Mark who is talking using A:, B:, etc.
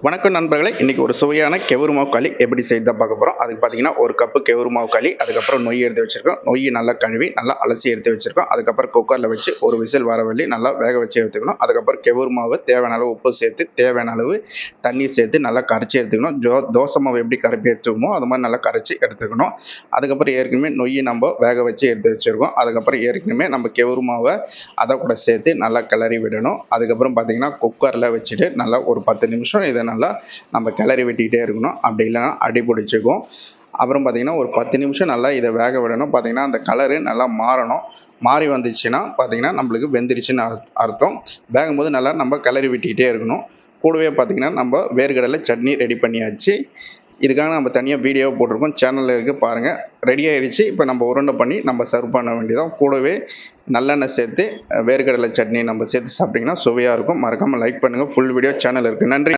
A: வணக்கம் நண்பர்களே, இன்னைக்கு ஒரு சுவையான கெவுரு மாவு களி எப்படி செய்யறதா பார்க்க போறோம். அதுக்கு பார்த்தீங்கன்னா ஒரு கப்பு கெவுரு மாவு களி, அதுக்கப்புறம் நொய் எடுத்து வச்சிருக்கோம். நொய் நல்லா கழுவி நல்லா அலசி எடுத்து வச்சிருக்கோம். அதுக்கப்புறம் குக்கர்ல வச்சு ஒரு விசில் வர வழி நல்லா வேக வச்சு எடுத்துக்கணும். அதுக்கப்புறம் கெவுரு மாவு தேவையான அளவு உப்பு சேர்த்து தேவையான அளவு தண்ணீர் சேர்த்து நல்லா கரைச்சி எடுத்துக்கணும். தோசை மாவு எப்படி கரைப்பி எடுத்துக்கணுமோ அது மாதிரி நல்லா கரைச்சி எடுத்துக்கணும். அதுக்கப்புறம் ஏற்கனவே நொய்யை நம்ம வேக வச்சு எடுத்து வச்சிருக்கோம். அதுக்கப்புறம் ஏற்கனவே நம்ம கெவுரு மாவை அதை கூட சேர்த்து நல்லா கிளறி விடணும். அதுக்கப்புறம் பார்த்தீங்கன்னா குக்கரில் வச்சுட்டு நல்லா ஒரு 10 நிமிஷம் இதை நல்லா நம்ம கிளறி விட்டுக்கிட்டே இருக்கணும். அப்படி இல்லைன்னா அடி பிடிச்சிக்கும். அப்புறம் பார்த்தீங்கன்னா ஒரு 10 நிமிஷம் நல்லா இதை வேக விடணும். பார்த்தீங்கன்னா அந்த கலரு நல்லா மாறணும். மாறி வந்துச்சுன்னா பார்த்தீங்கன்னா நம்மளுக்கு வெந்துருச்சுன்னு அர்த்தம். வேகும்போது நல்லா நம்ம கிளறி விட்டுக்கிட்டே இருக்கணும். கூடவே பார்த்தீங்கன்னா நம்ம வேர்க்கடலை சட்னி ரெடி பண்ணியாச்சு. இதுக்காக நம்ம தனியாக வீடியோ போட்டிருக்கோம், சேனலில் இருக்குது பாருங்கள். ரெடி ஆகிடுச்சு. இப்போ நம்ம உருண்டை பண்ணி நம்ம சர்வ் பண்ண வேண்டியதான். கூடவே நல்லெண்ணெய் சேர்த்து வேர்க்கடலை சட்னி நம்ம சேர்த்து சாப்பிட்டிங்கன்னா சுவையாக இருக்கும். மறக்காமல் லைக் பண்ணுங்கள். ஃபுல் வீடியோ சேனல் இருக்குது. நன்றி.